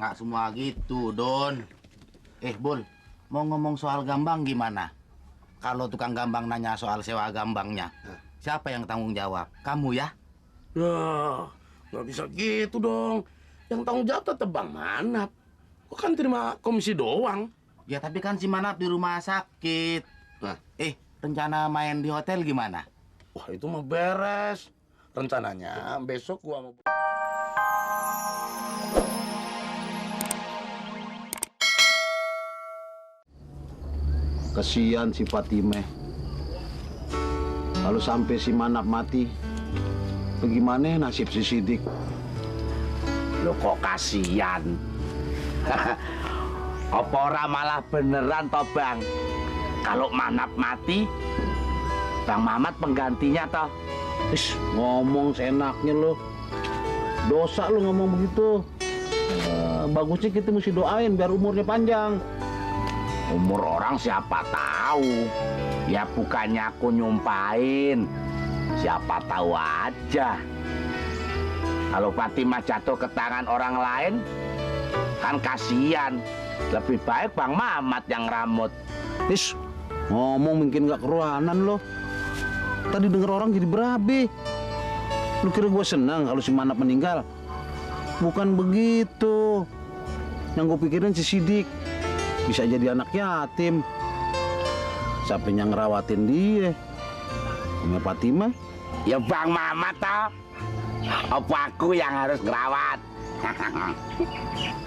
Nggak semua gitu, Don. Bul, mau ngomong soal gambang gimana? Kalau tukang gambang nanya soal sewa gambangnya, siapa yang tanggung jawab? Kamu ya? Ya, nggak bisa gitu dong. Yang tanggung jawab tetap Bang Manap. Kok kan terima komisi doang? Ya tapi kan si Manap di rumah sakit. Nah, Rencana main di hotel gimana? wah itu mah beres. Rencananya besok gua mau... Kesian si Fatime. Kalau sampai si Manap mati, bagaimana nasib si Sidik? Lo kok kasihan? Apa ora malah beneran toh Bang? Kalau Manap mati, Bang Mamat penggantinya toh. Ngomong seenaknya lo. Dosa lo ngomong begitu. Bagusnya kita mesti doain biar umurnya panjang. Umur orang siapa tahu. Ya bukannya aku nyumpain. Siapa tahu aja. Kalau Fatimah jatuh ke tangan orang lain, kan kasihan. Lebih baik Bang Mamat yang ramut. Ngomong mungkin gak keruanan lo. Tadi denger orang jadi berabe. Lu kira gue senang kalau si Manap meninggal? Bukan begitu. Yang gue pikirin si Sidik bisa jadi anak yatim. Siapa yang ngerawatin dia? Sama Fatimah? Ya Bang Mamat toh. Apa aku yang harus ngerawat?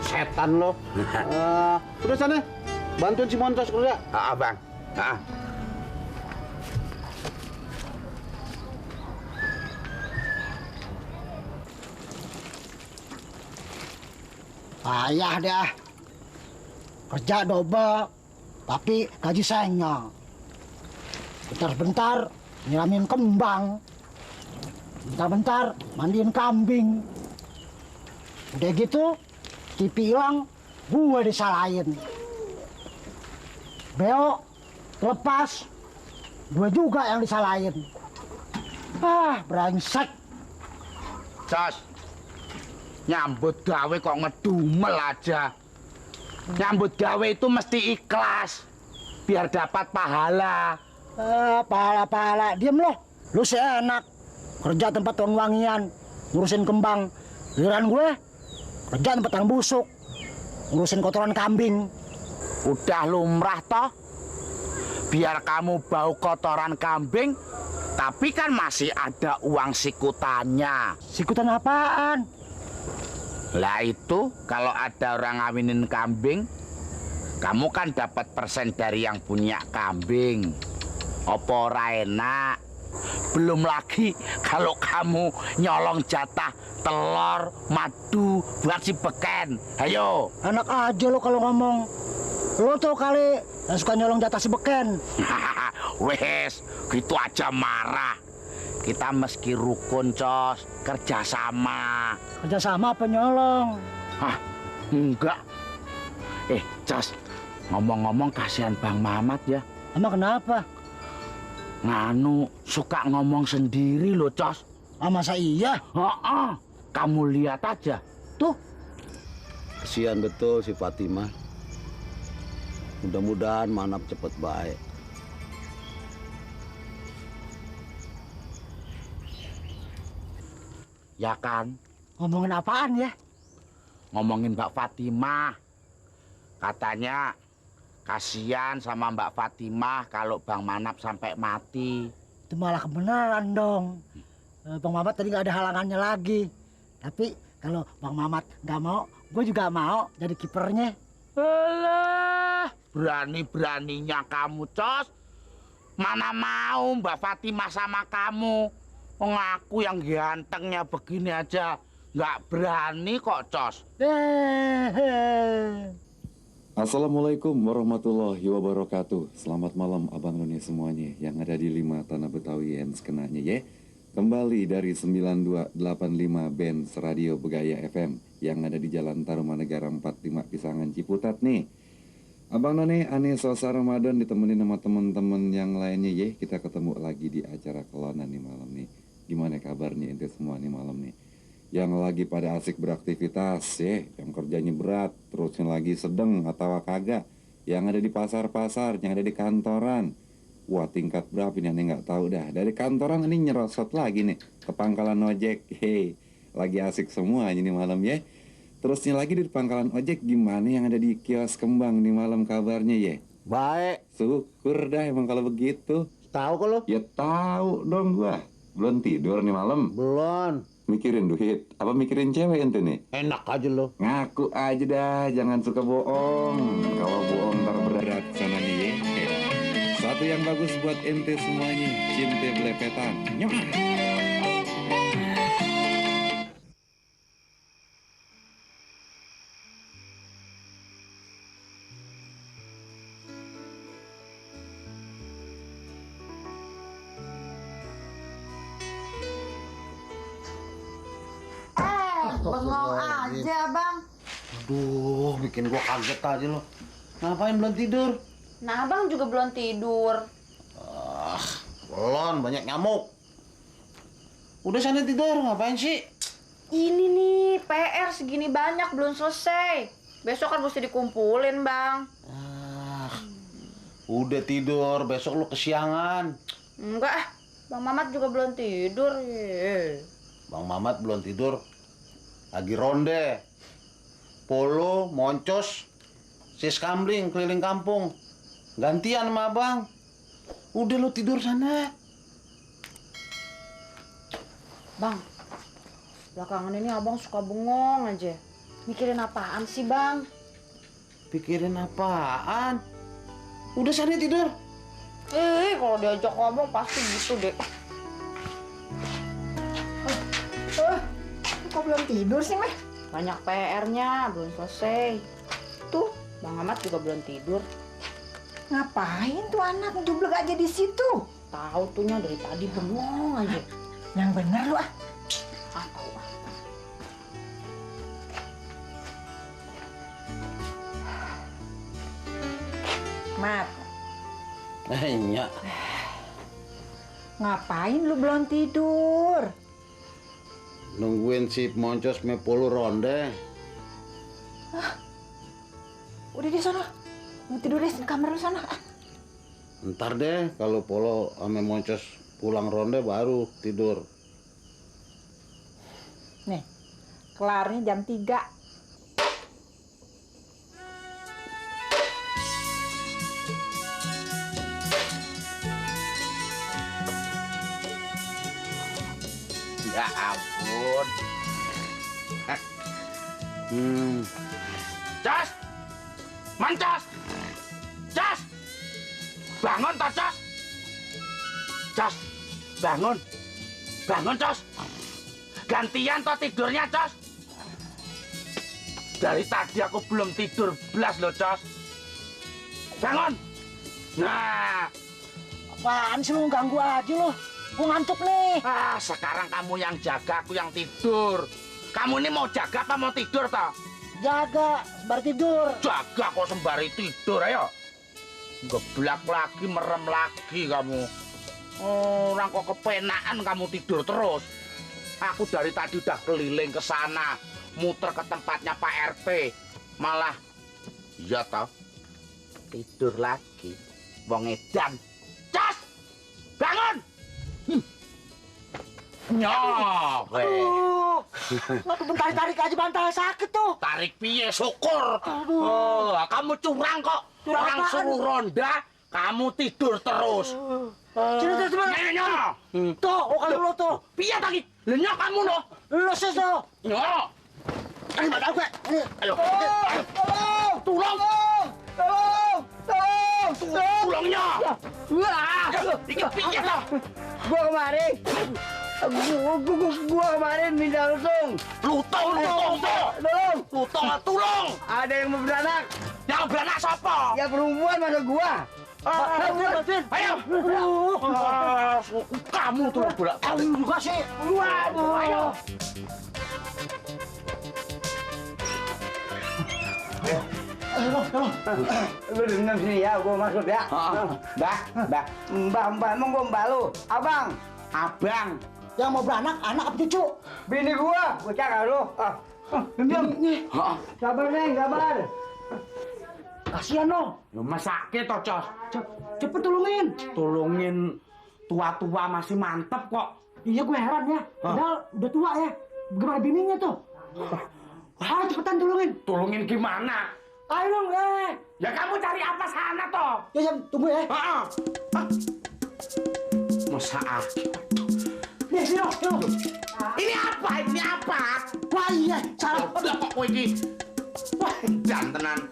Setan lo. Udah sana, bantuin si Montos kerja. Bang. Payah dah. Kerja double, tapi gaji sayangnya. Bentar-bentar nyiramin kembang. Bentar-bentar mandiin kambing. Udah gitu, TV hilang, gue disalahin. Beo lepas, gue juga yang disalahin. Brengsek. Jos, nyambut gawe kok ngedumel aja. Nyambut gawe itu mesti ikhlas, biar dapat pahala. Pahala-pahala, diem loh. Lu sih enak, kerja tempat wangi-wangian, ngurusin kembang. Giliran gue, kerja tempat yang busuk, ngurusin kotoran kambing. Udah lumrah toh, biar kamu bau kotoran kambing, tapi kan masih ada uang sikutannya. Sikutan apaan? Lah itu kalau ada orang ngawinin kambing, kamu kan dapat persen dari yang punya kambing. Opo ora enak? Belum lagi kalau kamu nyolong jatah telur, madu buat si beken. Ayo. Enak aja lo kalau ngomong. Lo tuh kali yang suka nyolong jatah si beken. Wes, gitu aja marah. Kita meski rukun, Cos, kerjasama. Kerjasama apa nyolong? Hah, enggak. Cos, ngomong-ngomong kasihan Bang Mamat ya. Emang kenapa? Nganu, suka ngomong sendiri loh, Cos. Masa iya? Kamu lihat aja. Tuh. Kesian betul si Fatimah. Mudah-mudahan Manap cepet baik. Ya kan? Ngomongin apaan ya? Ngomongin Mbak Fatimah. Katanya kasihan sama Mbak Fatimah kalau Bang Manap sampai mati. Itu malah kebenaran dong. Bang Mamat tadi nggak ada halangannya lagi. Tapi kalau Bang Mamat nggak mau, gue juga mau jadi kipernya. Alah, berani-beraninya kamu, Cos. Mana mau Mbak Fatimah sama kamu. Ngaku yang gantengnya begini aja nggak berani kok, Cos. Assalamualaikum warahmatullahi wabarakatuh. Selamat malam Abang None semuanya yang ada di 5 Tanah Betawi yang sekenanya ya. Kembali dari 9285 Benz Radio Begaya FM yang ada di Jalan Tarumanegara 45 Pisangan Ciputat nih. Abang None aneh suasana Ramadan ditemenin sama teman-teman yang lainnya ya. Kita ketemu lagi di acara Kelonan nih malam nih. Gimana kabarnya ente semua nih malam nih? yang lagi pada asik beraktivitas ya, yang kerjanya berat, terusnya lagi sedang atau kagak, yang ada di pasar-pasar, yang ada di kantoran. Wah, tingkat berapa ini aneh nggak tahu dah. Dari kantoran ini nyerosot lagi nih ke pangkalan ojek. Hei, lagi asik semua ini malam ya. Terusnya lagi di pangkalan ojek gimana yang ada di kios kembang nih malam kabarnya ya? Baik. Syukur dah emang kalau begitu. Tahu kok lo? Ya tahu dong gua. Belum tidur nih malam. Belum. Mikirin duit, apa mikirin cewek ente nih? Enak aja lo. Ngaku aja dah, jangan suka bohong. Kalau bohong ntar berat sana nih ya. Satu yang bagus buat ente semuanya, cinta belepetan. Nyok. Bengong aja, Bang. Aduh, bikin gua kaget aja lo. Ngapain belum tidur? Nah, Abang juga belum tidur. Belum, banyak nyamuk. Udah sana tidur, ngapain sih? Ini nih, PR segini banyak belum selesai. Besok kan mesti dikumpulin, Bang. Udah tidur, besok lu kesiangan. Enggak, Bang Mamat juga belum tidur. Bang Mamat belum tidur. Lagi ronde. Polo, moncos, sis kambling keliling kampung. Gantian sama abang. Udah lu tidur sana. Bang, belakangan ini Abang suka bengong aja. Mikirin apaan sih, Bang? Pikirin apaan? Udah sana tidur. Kalau diajak ngomong pasti gitu deh. Kok belum tidur sih, Meh? Banyak PR-nya, belum selesai. Tuh, Bang Mamat juga belum tidur. Ngapain tuh anak jublek aja di situ? Tahu tuhnya dari tadi bengong aja. Yang bener lu ah. Tahu ah. Mat, Nyak. ngapain lu belum tidur? Nungguin si moncos me polo ronde. Udah di sana. Mau tidur di kamar lu sana. Ntar deh kalau polo sama moncos pulang ronde baru tidur. Nih, kelarnya jam 3. Ya ampun. Cas! Mancas! Cas! Bangun, toh, Cas! Cas! Bangun! Bangun, Cas! Gantian toh tidurnya, Cas! Dari tadi aku belum tidur belas loh, Cas! Bangun! Nah! Apaan sih lu ganggu aja lu? Gua ngantuk nih. Sekarang kamu yang jaga, aku yang tidur. Kamu ini mau jaga apa mau tidur, toh? Jaga, sembari tidur. Jaga kok sembari tidur, ayo. Geblak lagi, merem lagi kamu. Orang kok kepenaan kamu tidur terus. Aku dari tadi udah keliling ke sana, muter ke tempatnya Pak RT. Malah, iya toh, tidur lagi. Wong edan. Cas! Bangun! Nyok! Nggak tuh tarik aja bantal sakit tuh. Tarik piye, syukur. Oh, kamu curang kok. Curang Orang apaan? suruh ronda, kamu tidur terus. Sini tuh teman. Nyok! Tuh, kalau lu tuh. Piye tadi? Lenyok kamu no. Lu sih tuh. Nyok! Ayo, bantal gue. Ayo. Tolong. Tolong! Tolong. Tolong nyok! Wah. Iki piye toh? Gua kemarin minta lutung. Lutong toh. Lutong tulung. Ada yang mau beranak. Yang beranak sapa? Ya perempuan masa gua. Ayo. Kamu tuh bolak. Aku juga sih. Waduh. Ayo. Lu dengar sini ya, gua masuk ya. Mbah. Mbak, emang gua mbak lu. Abang. Abang. Yang mau beranak, anak apa cucu? Bini gua cakap lu. Diam. Sabar, Neng, sabar. Kasihan dong. Lu mah sakit toh, Cos. Cepet tolongin. Tolongin tua-tua masih mantep kok. Iya gue heran ya. Padahal udah tua ya. Gimana bininya tuh? Ayo cepetan tolongin. Tolongin gimana? Ayo dong, Ya kamu cari apa sana toh? Ya, tunggu ya. Masa Nih, sini dong. ini apa? Ini apa? Wah iya, salah. Udah kok kowe iki. Wah, jantenan.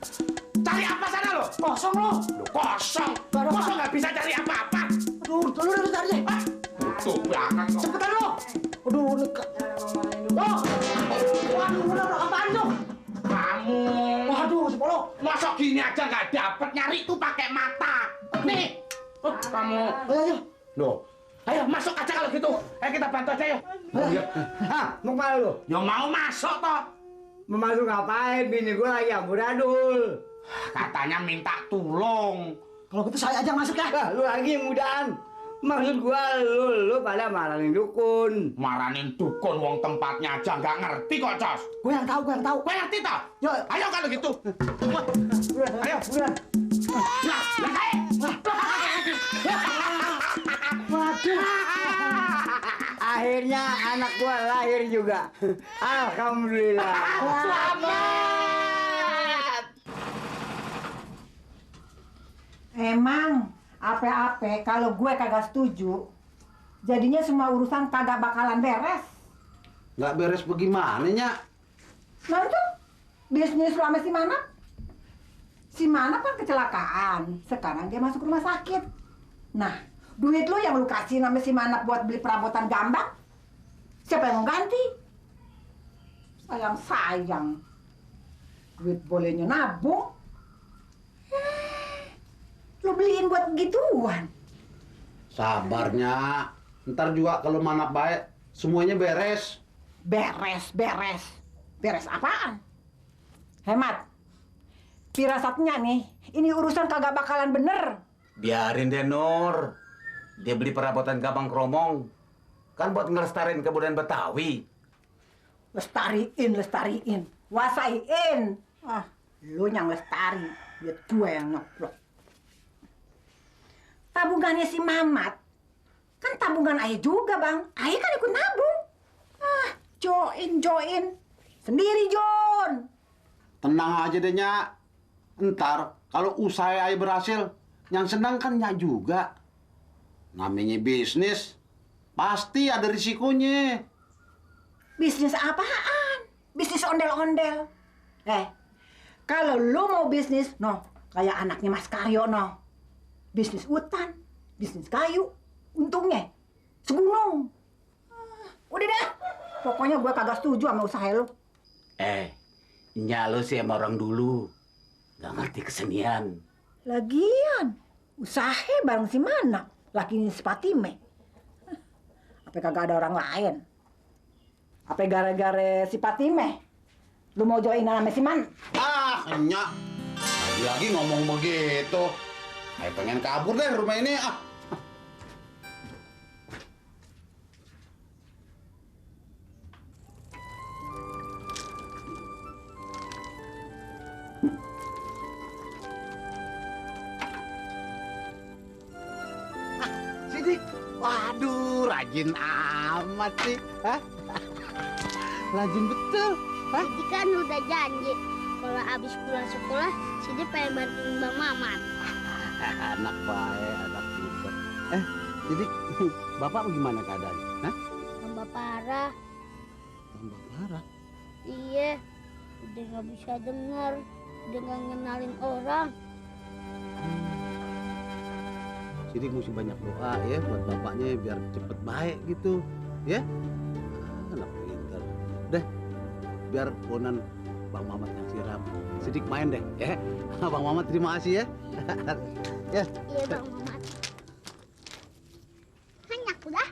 Cari apa sana lo? Kosong lo. Loh, kosong. Baru Kosong nggak bisa cari apa-apa. Aduh, lu udah cari deh. Butuh banget kok. Cepetan lo. Aduh, ini oh. Waduh, udah apaan tuh? Kamu. Waduh, si Polo. Masa gini aja nggak dapet, nyari tuh pakai mata. Nih. Kamu. Ayo. Loh. Ayo masuk aja kalau gitu. Ayo kita bantu aja yuk. Hah, mau kemana lu? Ya mau masuk toh. Mau masuk ngapain? Bini gua lagi amburadul. Katanya minta tolong. Kalau gitu saya aja masuk ya. Lu lagi mudahan. Maksud gua lu pada marahin dukun. Maranin dukun wong tempatnya aja nggak ngerti kok, Cos. Gue yang tahu. Gue ngerti toh? Yuk. Ayo kalau gitu. Ayo. Buruan. Nah, Waduh. Akhirnya anak gua lahir juga. Alhamdulillah. Selamat. Emang apa-apa kalau gue kagak setuju, jadinya semua urusan kagak bakalan beres. Nggak beres bagaimana, Nyak? Nah itu bisnis lu sama si Manap. Si Manap kan kecelakaan, sekarang dia masuk rumah sakit. Nah, duit lu yang lu kasih sama si Manap buat beli perabotan gambang, siapa yang mau ganti? Sayang. Duit bolehnya nabung. Lu beliin buat gituan. Sabarnya. Ntar juga kalau Manap baik, semuanya beres. Beres. Beres apaan? Hemat. Firasatnya nih, ini urusan kagak bakalan bener. Biarin deh, Nur. Dia beli perabotan gabang kromong. Kan buat ngelestariin kebudayaan Betawi. Lestariin. Wasain. Ah, lu yang lestari. Biar gue yang ngeplok. Tabungannya si Mamat. Kan tabungan ayah juga, Bang. Ayah kan ikut nabung. Ah, join. Sendiri, Jon. Tenang aja deh, Nyak. Ntar kalau usaha ayah berhasil, yang senang kan Nyak juga. Namanya bisnis, pasti ada risikonya. Bisnis apaan? Bisnis ondel-ondel. Kalau lu mau bisnis, kayak anaknya Mas Karyo, bisnis hutan, bisnis kayu, untungnya segunung. Udah deh, pokoknya gue kagak setuju sama usaha lu. Nyak lu sih sama orang dulu. Gak ngerti kesenian. Lagian, usaha bareng si Manap, lakinya si Patime. Apa kagak ada orang lain? Apa gara-gara si Patime? Lu mau joinan sama si Man? Nyak. Lagi ngomong begitu. Ayah pengen kabur deh rumah ini. Sidik. Waduh, rajin amat sih. Hah? Rajin betul. Hah? Sidi kan udah janji kalau abis pulang sekolah, Sidi pengen bantuin Bang Mamat. Anak baik, anak pintar. Jadi bapak bagaimana keadaannya? Hah? Tambah parah. Tambah parah. Iya, udah nggak bisa dengar, udah nggak ngenalin orang. Jadi mesti banyak doa ya buat bapaknya biar cepet baik gitu, ya. Anak pintar. Udah, biar ponan Bang Mamat yang siram. Sidik main deh, ya. Bang Mamat terima kasih ya. Ya. Iya Bang Mamat. Hanyak udah.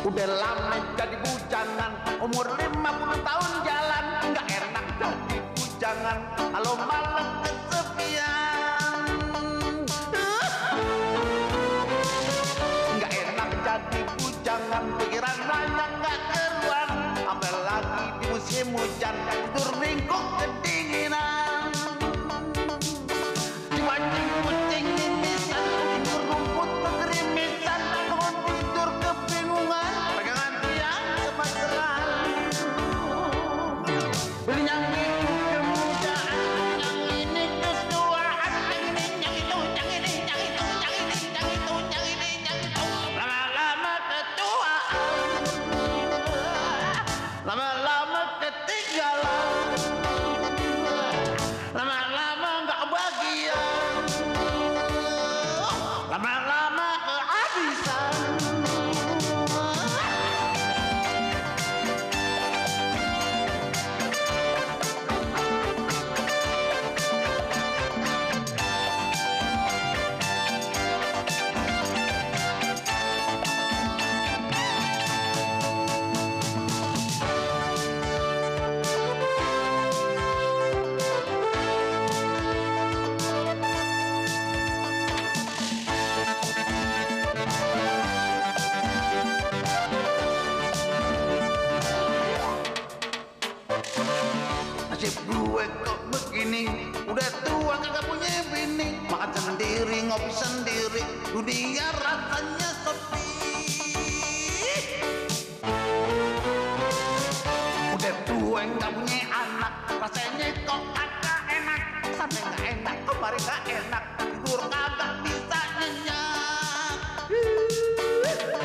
Udah lama jadi bujangan, umur 50 tahun jalan, nggak enak jadi bujangan kalau malam kesepian. Nggak enak jadi bujangan, pikiran raya nggak keluar, apalagi di musim hujan, tidur ringkuk kedinginan. Dipancing kucing mimisan, tidur rumput kegerimisan, bangun tidur kebingungan, pegangan tiang kemageran. Beli yang itu kemudahan, yang ini kesuaan, yang itu, yang ini, yang itu, yang ini, yang itu, yang ini, yang itu. Lama-lama ketuaan, lama-lama ketinggalan, lama-lama nggak kebagian, lama-lama kehabisan. Nasib gue kok begini, udah tua kagak punya bini, makan sendiri, ngopi sendiri, dunia rasanya sepi. Udah tua nggak punya anak, rasanya kok kagak enak, sampai nggak enak, kemarin nggak enak, tidur kagak bisa nyenyak.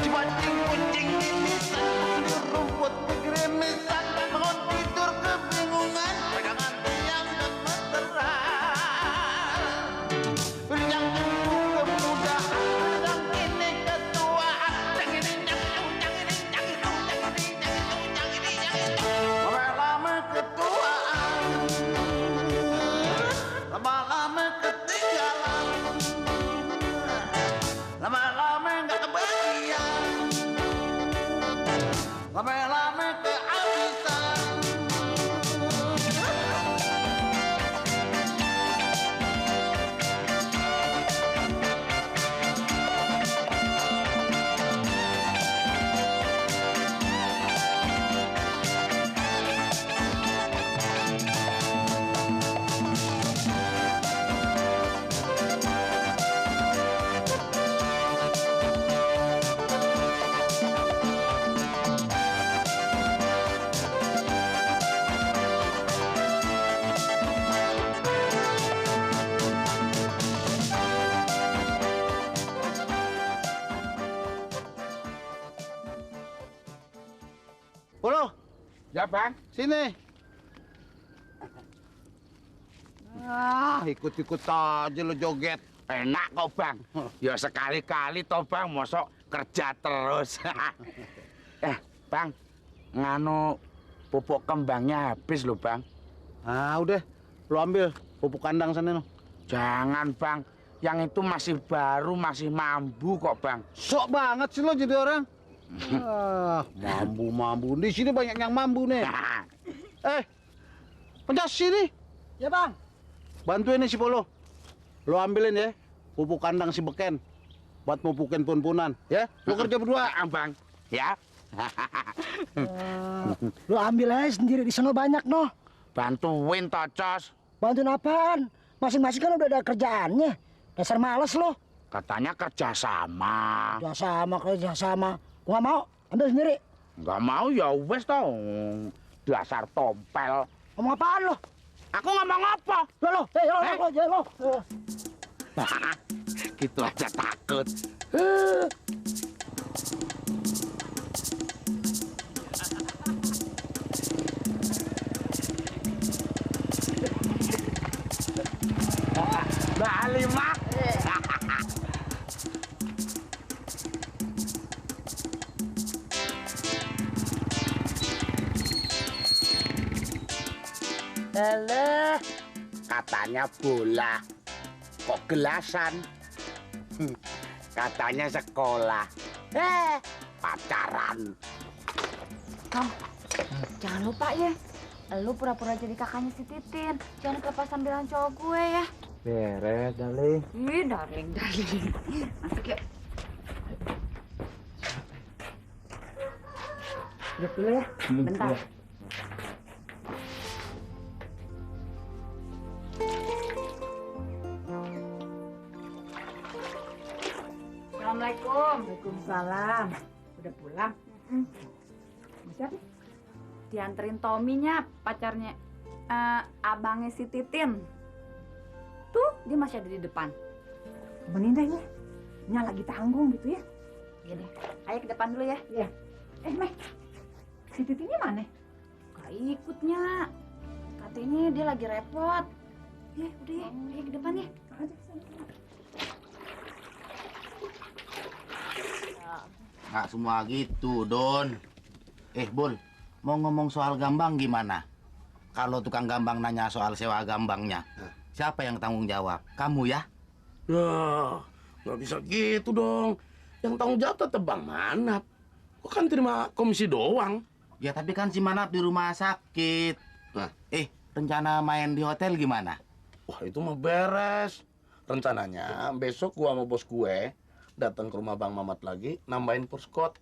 Dipancing kucing mimisan, tidur rumput kegerimisan, bangun tidur kebingungan, pegangan tiang gemeteran. Yang itu kemudahan, yang ini ketuaan, yang ini, yang itu, yang ini, yang itu, yang ini, yang itu, yang ini, yang itu. Lama-lama ketuaan, lama-lama ketinggalan, lama-lama nggak kebagian, lama-lama kehabisan. Polo, Ya bang, sini. Ikut-ikut aja lo joget. enak kok bang. Ya sekali-kali toh bang, mosok kerja terus. Bang, nganu pupuk kembangnya habis loh bang. Ah udah, lo ambil pupuk kandang sana no. Jangan bang, yang itu masih baru, masih mambu kok bang. Sok banget sih lo jadi orang. Mambu. Di sini banyak yang mambu nih. Pencas sini. Ya bang. Bantuin nih si Polo. Lo ambilin ya pupuk kandang si Beken buat mupukin pun-punan, ya. Lo kerja berdua, bang. Ya. Lo ambil aja sendiri di sana banyak noh. Bantuin tocos. Bantuin apaan? Masing-masing kan udah ada kerjaannya. Dasar males lo. Katanya kerjasama. Kerjasama. Gua nggak mau, ambil sendiri. Nggak mau ya wes toh. Dasar tompel. Ngomong apaan lo? Aku ngomong apa? Lo. Gitu aja takut. Mbak Halimah. Alah, katanya bola, kok gelasan? Katanya sekolah. pacaran. Bang, jangan lupa ya. Lu pura-pura jadi kakaknya si Titin. Jangan kelepasan bilang cowok gue ya. Beres, darling. Ih, darling. Masuk yuk. Duduk dulu ya, bentar. Assalamualaikum. Waalaikumsalam. Udah pulang? Siapa? Dianterin Tominya, pacarnya abangnya si Titin. Tuh, dia masih ada di depan. Benin dah ya. Nya lagi tanggung gitu ya. Iya deh. Ayo ke depan dulu ya. Iya. Meh. Si Titinnya mana? Gak ikutnya. Katanya dia lagi repot. Ya, udah ya. Ayo ke depan ya. Nggak semua gitu, Don. Bul, mau ngomong soal gambang gimana? Kalau tukang gambang nanya soal sewa gambangnya, siapa yang tanggung jawab? Kamu ya? Ya, nggak bisa gitu dong. Yang tanggung jawab tetap Bang Manap. Kok kan terima komisi doang? Ya tapi kan si Manap di rumah sakit. Nah. Rencana main di hotel gimana? Wah, itu mah beres. Rencananya besok gua sama bos gue datang ke rumah Bang Mamat lagi, nambahin perskot.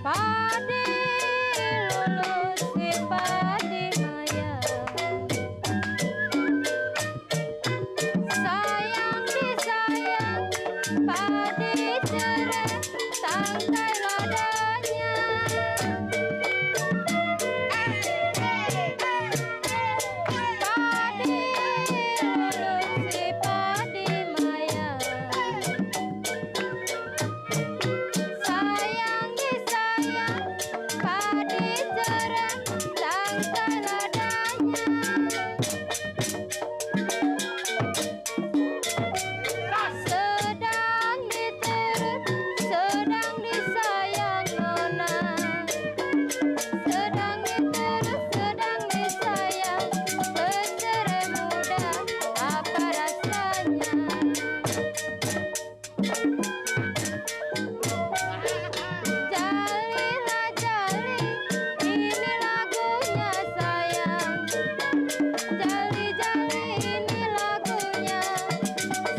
Padi lulus si padi maya, sayang disayang, padi cerai, tangkai ladanya. Padi lulus si padi maya, sayang disayang, padi cerai, tangkai ladanya. Sedang diterus, sedang disayang nona, sedang diterus, sedang disayang, pencerai muda apa rasanya? Jalilah jali, ini lagunya sayang. Jali jali, ini lagunya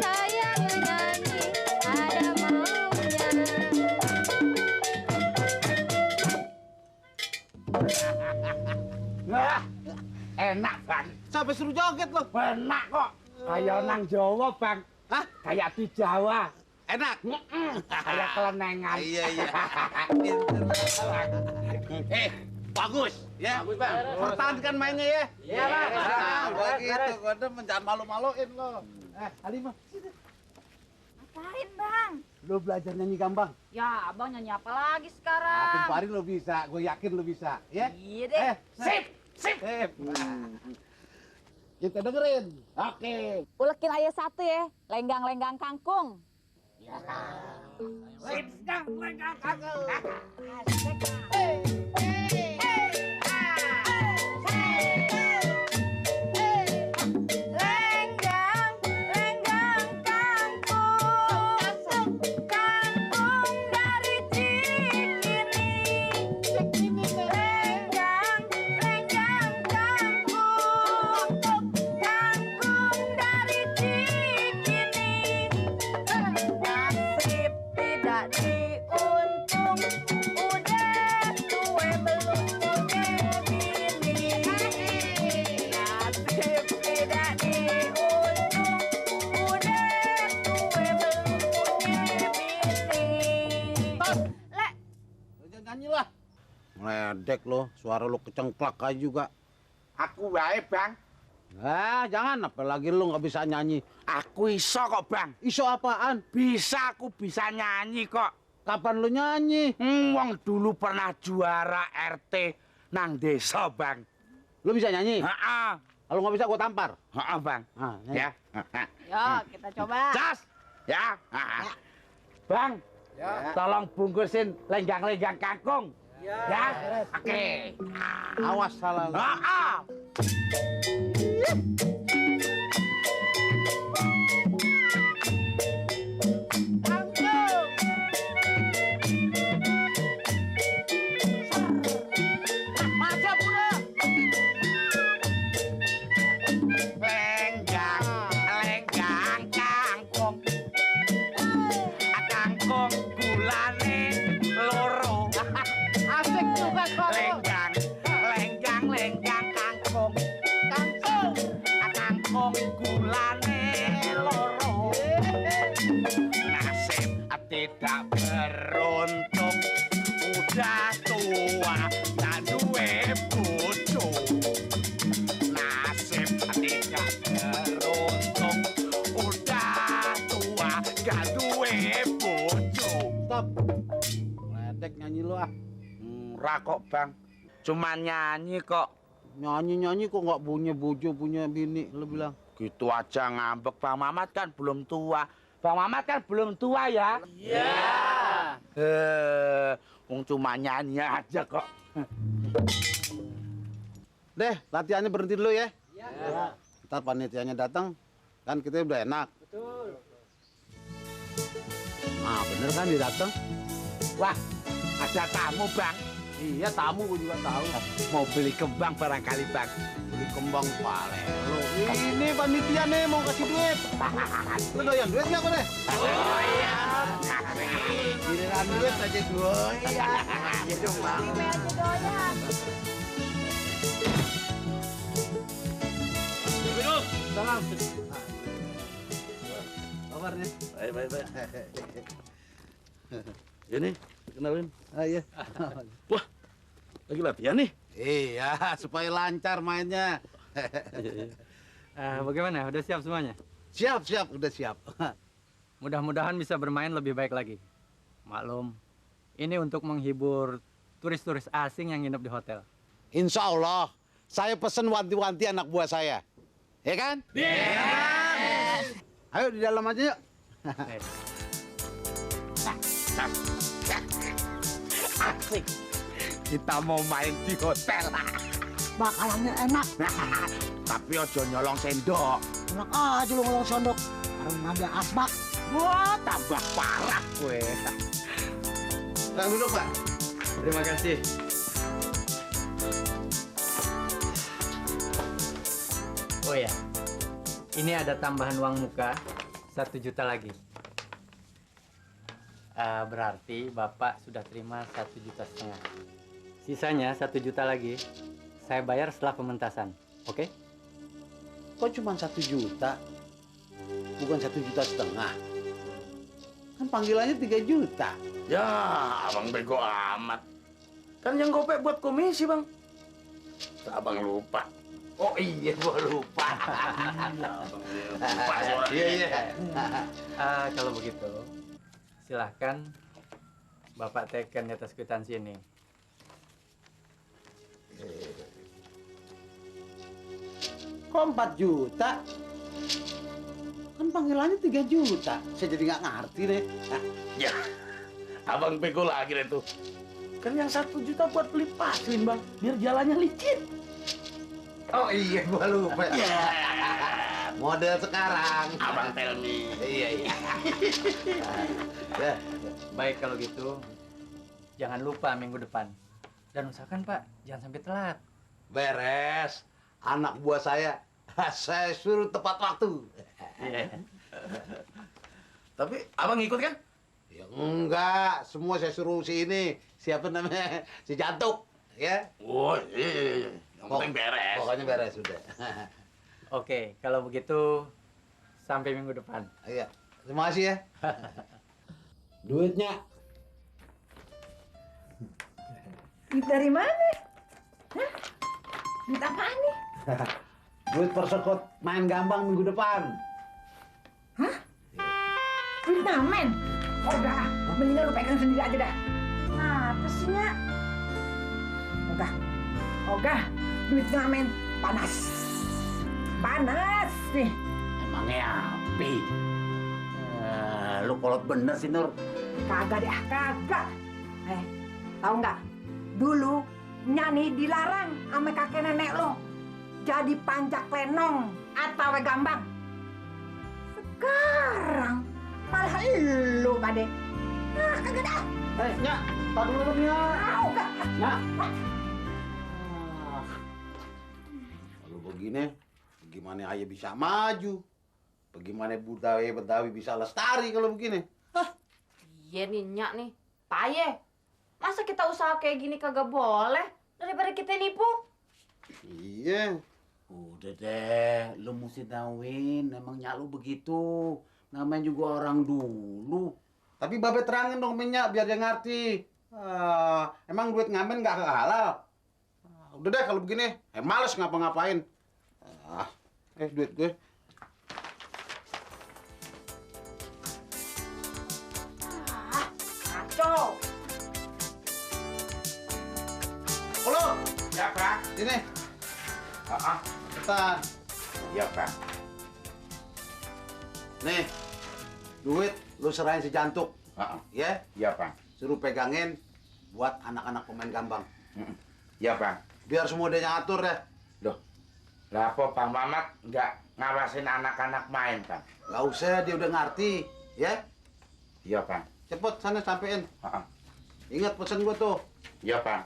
sayang nyanyi, ada maunya. Wah, enak Bang. Sampai suruh joget lo. Enak kok. Kayak nang Jawa Bang. Hah? Kayak di Jawa. Enak. Kayak kelenengan. Iya. Bagus, ya. Bagus, Bang. Pertahankan mainnya ya. Iya, Bang. Begitu, kode jangan malu-maluin lo. Halimah, Ngapain, Bang? lo belajar nyanyi gambang. Ya, Abang nyanyi apa lagi sekarang? Tempo hari lo bisa, gue yakin lo bisa, ya. Iya deh. Sip. Kita dengerin. Oke. Ulekin ayah satu ya, lenggang-lenggang kangkung. Lenggang, lenggang kangkung, kangkung dari Cikini. Lenggang, lenggang kangkung, kangkung dari Cikini. Nasib tidak diuntung, udah tua belum punya bini. Nasib tidak diuntung, udah tua belum punya bini. Le, Lo jangan nyanyi lah. Meledek lo, suara lo kecengklak aja juga. Aku wae Bang. Jangan, apalagi lo nggak bisa nyanyi. Aku iso kok Bang. Iso apaan? Aku bisa nyanyi kok. Kapan lo nyanyi? Wong dulu pernah juara RT nang desa Bang. Lo bisa nyanyi? Heeh. Kalau nggak bisa gue tampar. Heeh Bang. Nyanyi. Ya. yuk kita coba. Jas. Ya. Bang. Tolong bungkusin lenggang-lenggang kangkung. Ya. Oke. Awas salah lo. Kangkung. gak beruntung, udah tua gak duwe bojo. Nasib tidak beruntung, udah tua gak duwe bojo. Stop. Ledek nyanyi lu ah. Murah kok bang, cuma nyanyi kok. Nyanyi-nyanyi kok nggak punya bojo, punya bini, lu bilang. Gitu aja ngambek. Bang Mamat kan belum tua. Bang Mamat kan belum tua ya? Iya. Wong cuma nyanyi aja kok. Deh, latihannya berhenti dulu ya. Iya. Ntar panitianya datang, kan kita udah enak. Betul. Ah, bener kan dia datang? Wah, ada tamu bang. Iya, tamu gue juga tahu. Mau beli kembang barangkali bang. Beli kembang pale. Lo, ini panitia nih mau kasih duit. Lo doyan duit nggak kok deh? Oh iya. Giliran duit aja doyan. Iya dong bang. Salam. Kabarnya? Baik. Ini, kenalin. Ah, iya. Wah, lagi latihan nih. Iya, supaya lancar mainnya. Bagaimana? Udah siap semuanya? Siap, udah siap. Mudah-mudahan bisa bermain lebih baik lagi. Maklum, ini untuk menghibur turis-turis asing yang nginep di hotel. Insya Allah, saya pesen wanti-wanti anak buah saya. Ya kan? Iya. Ayo di dalam aja yuk. Asik. Kita mau main di hotel. Bakalannya enak. Tapi ojo nyolong sendok. Enak aja lu ngolong sondok. Orang ngambil asbak. Wah, tambah parah gue. Tunggu dulu, Pak. Terima kasih. Oh ya, ini ada tambahan uang muka 1 juta lagi. Berarti Bapak sudah terima 1,5 juta. Sisanya 1 juta lagi, saya bayar setelah pementasan. Oke? Kok cuma 1 juta? Bukan 1,5 juta? Kan panggilannya 3 juta. Ya, abang bego amat. Kan yang gopek buat komisi, bang. Abang lupa. Oh iya, gua lupa. Lupa soalnya. Iya. Kalau begitu, silahkan Bapak teken di atas kwitansi ini. Kok 4 juta? Kan panggilannya 3 juta. Saya jadi nggak ngerti deh. Ya, abang bego lagi deh tuh. Kan yang 1 juta buat beli paslin, bang. Biar jalannya licin. Oh iya, gua lupa. Model sekarang. Abang tell me. Iya. Ya. Baik kalau gitu, jangan lupa minggu depan. Dan usahakan Pak, jangan sampai telat. Beres. Anak buah saya suruh tepat waktu. Iya. Tapi abang ikut kan? Ya enggak, semua saya suruh si ini. Siapa namanya? Si Jantuk, ya. Oh iya. Yang penting beres. Pokoknya beres sudah. Oke, kalau begitu sampai minggu depan. Iya. Terima kasih ya. Duitnya. Duit dari mana? Hah? Duit apaan nih? Duit persekut main gambang minggu depan. Hah? Duit ngamen? Oh udah, mendingan lu pegang sendiri aja dah. Apa sih, Nyak? Ogah, duit ngamen panas. Panas nih. Emangnya api? Lu kolot bener sih, Nur. Kagak deh, kagak. Tahu nggak? Dulu nyanyi dilarang sama kakek nenek lo jadi panjak lenong atau gambang. Sekarang malah lu pade. Nah, kagak dah. Nyak, tar dulu Nyak. Tahu nggak? Nyak. Kalau begini, gimana ayah bisa maju? Bagaimana Betawi bisa lestari kalau begini? Iya nih, Nyak nih. Paye. Masa kita usaha kayak gini kagak boleh? Daripada kita nipu. Iya. Udah deh, lu mesti tahuin emang nyak lu begitu. Namanya juga orang dulu. Tapi Babe terangin dong minyak biar dia ngerti. Emang duit ngamen nggak halal? Udah deh kalau begini, males ngapa-ngapain. Duit gue. Kacau. Halo, Ya, Bang. sini. Cepetan. Ya, Bang. Nih, duit lu serahin si Jantuk. Ya? Ya, Bang. Suruh pegangin buat anak-anak pemain gambang. Ya, Bang. Biar semua dia ngatur deh. Loh, lah apa Bang Mamat nggak ngawasin anak-anak main, Bang? Gak usah, dia udah ngerti. Ya? Iya, Bang. Cepet sana sampein. Ingat pesan gua tuh. Iya, Bang.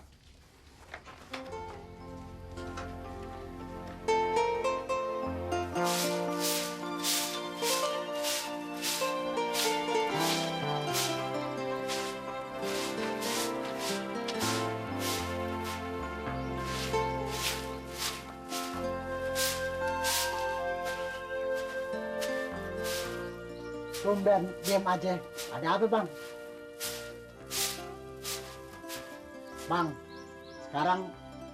Tumben, diam aja. Ada apa, Bang? Bang, sekarang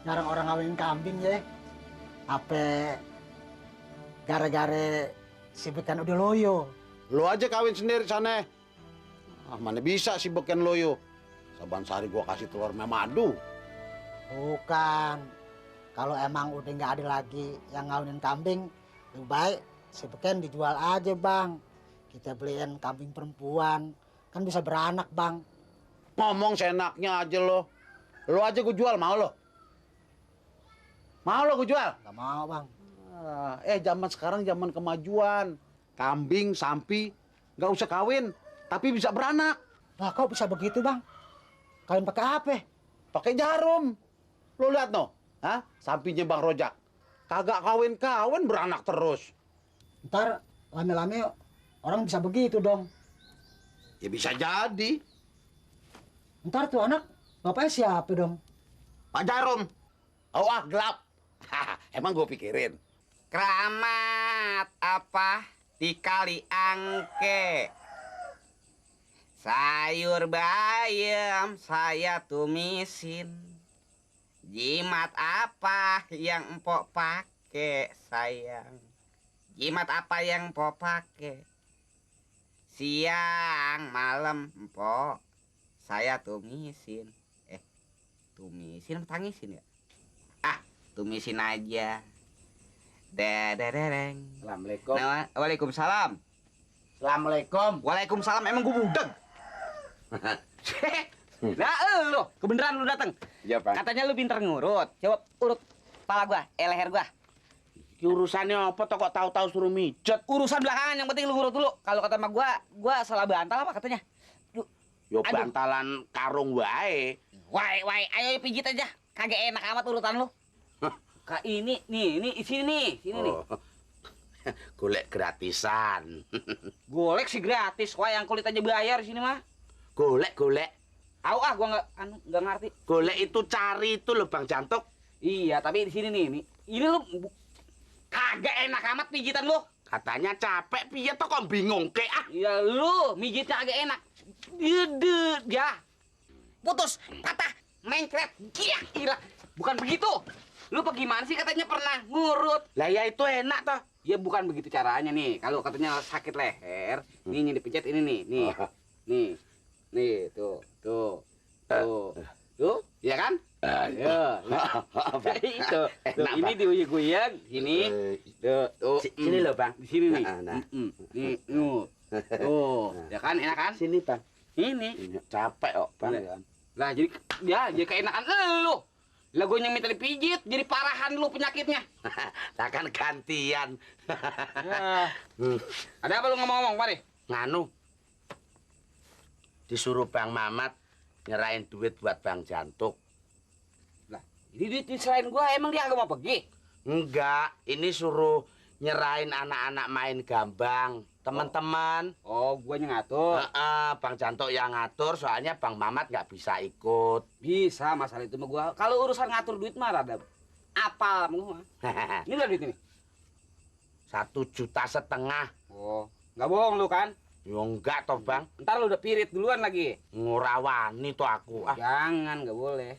jarang orang ngawinin kambing ya. Apa gara-gara si Beken udah loyo. Lu aja kawin sendiri sana. Mana bisa si Beken loyo. Saban sehari gua kasih telur madu. Bukan. Kalau emang udah nggak ada lagi yang ngawinin kambing, lebih baik si Beken dijual aja, Bang. Kita beliin kambing perempuan, kan bisa beranak, Bang. Ngomong seenaknya aja lo. Lo aja gue jual, mau lo? Mau lo gue jual? Gak mau, Bang. Zaman sekarang zaman kemajuan. Kambing, sampi, nggak usah kawin, tapi bisa beranak. Lah kok bisa begitu, Bang? Kawin pakai apa? Pakai jarum. Lo lihat no, sampinya Bang Rojak. Kagak kawin-kawin beranak terus. Ntar lame-lame orang bisa begitu dong. Ya bisa jadi. Ntar tuh anak bapaknya siapa dong? Pak Jarum. Gelap. Emang gue pikirin. Keramat apa dikali angke. Sayur bayam saya tumisin. Jimat apa yang empok pakai sayang? Jimat apa yang empok pakai? Siang malam empok saya tumisin. Tumisin apa tangisin ya? Tumisin aja. Dereng. Assalamualaikum. Waalaikumsalam. Assalamualaikum. Waalaikumsalam. Emang gue budeg. Nah, lu kebeneran lu datang. Iya, Bang. Katanya lu pinter ngurut. Coba urut kepala gua, leher gua. Urusannya apa toh kok tahu-tahu suruh mijet? Urusan belakangan, yang penting lu ngurut dulu. Kalau kata sama gua salah bantal apa katanya? Yo bantalan karung wae. Wae, ayo pijit aja. Kagak enak amat urutan lu. Kak ini sini nih. Golek gratisan. Golek sih gratis, wah yang kulit aja bayar di sini mah. Golek. Gua nggak ngerti. Golek itu cari itu loh Bang Jantuk. Iya, tapi di sini nih. Ini lu kagak enak amat pijitan lu. Katanya capek piye toh kok bingung ke Ya lu mijitnya agak enak. Ya. Putus, patah, mencret. Gila. Bukan begitu. Lu apa gimana sih katanya pernah ngurut? Lah ya itu enak toh. Ya bukan begitu caranya nih. Kalau katanya sakit leher, nih dipijat ini nih. Nih, tuh. Tuh, ya kan? Ya. Itu. Tuh, ini diuyag-uyag, sini. Tuh. Sini loh, Bang. Di sini nih. Nih, tuh. Ya kan, enak kan? Sini, Bang. Ini. Capek kok, Bang. Lah jadi keenakan lu. Lah gue yang minta dipijit, jadi parahan lu penyakitnya. Lah kan gantian. Ada apa lu ngomong-ngomong, mari? Nganu. Disuruh Bang Mamat nyerahin duit buat Bang Jantuk. Lah, ini duit selain gua emang dia agak mau pergi? Enggak, ini suruh nyerahin anak-anak main gambang, teman-teman. Oh, gua yang ngatur. Bang Jantuk yang ngatur, soalnya Bang Mamat nggak bisa ikut. Bisa, masalah itu mah gua. Kalau urusan ngatur duit mah rada apal mah. Ini udah duit ini. 1,5 juta. Oh, nggak bohong lu kan? Ya enggak toh, Bang. Ntar lu udah pirit duluan lagi. Ngurawani tuh aku. Jangan, nggak boleh.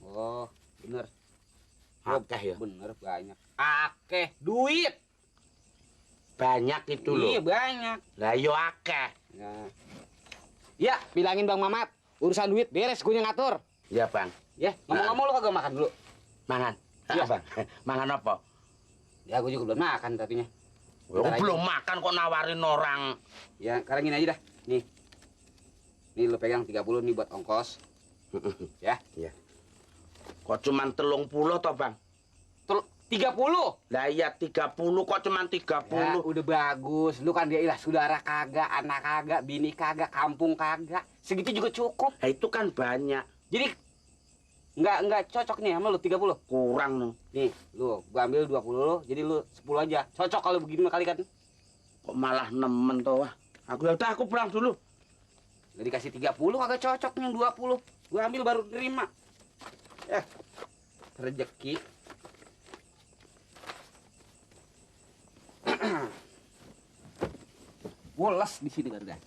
Oh, bener. Akeh ya? Bener, banyak. Akeh, duit. Banyak itu loh. Iya, banyak. Lah yo akeh. Ya, bilangin Bang Mamat. Urusan duit beres, gue yang ngatur. Ya, Bang. Ya, ngomong-ngomong lu kagak makan dulu. Mangan. Iya, Bang. Mangan apa? Ya, gue juga belum makan tadinya. Lu belum makan kok nawarin orang. Ya, sekarang gini aja dah. Nih. Nih lu pegang 30 nih buat ongkos. Ya. Iya. Kok cuman 30 toh, Bang? 30. Lah iya 30 kok cuman 30. Ya, udah bagus. Lu kan dia ilah saudara kagak, anak kagak, bini kagak, kampung kagak. Segitu juga cukup. Nah, itu kan banyak. Jadi nggak cocok nih sama lu 30. Kurang nih. Nih, lu gua ambil 20 lu, jadi lu 10 aja. Cocok kalau begini kali kan. Kok malah nemen toh. Aku udah aku pulang dulu. Udah dikasih 30 kagak cocok nih 20. Gua ambil baru terima. Rezeki. Woles di sini Garuda.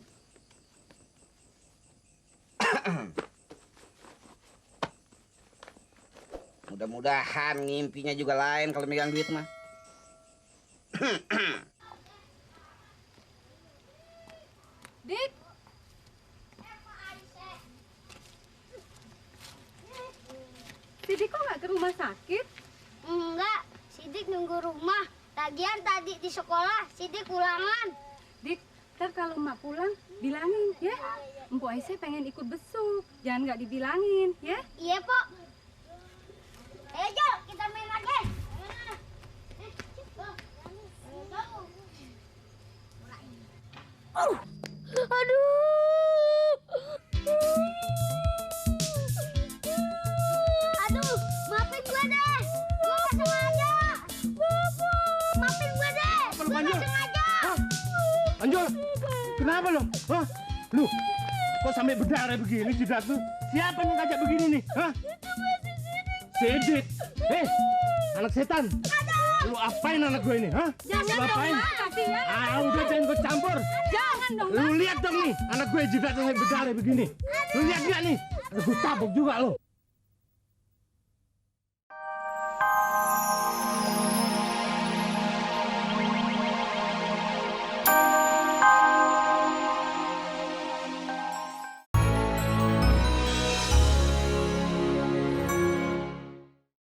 Mudah-mudahan ngimpinya juga lain kalau megang duit mah. Dik. Sidik kok nggak ke rumah sakit? Enggak, Sidik nunggu rumah. Lagian tadi di sekolah Sidik ulangan. Dik, ntar kalau emak pulang bilangin ya. Empok Aisyah pengen ikut besuk. Jangan nggak dibilangin ya. Iya, Pok. Ayo, Jo, kita main lagi. Aduh, maafin gue deh. Gue nggak sengaja. Maafin gue deh. Gue nggak sengaja. Anjol, kenapa lo? Hah? Lu, kok sampai berdarah begini jidat lu? Siapa yang ngajak begini nih? Hah? Sidik. Anak setan. Lu apain anak gue ini? Hah? Jangan Lu dong, apain? Mak. Kasihan. Udah jangan gue campur. Jangan dong, Lu Mak. lihat dong nih, anak gue jidatnya sampai berdarah begini. Lu lihat gak nih? Gue tabok juga lo.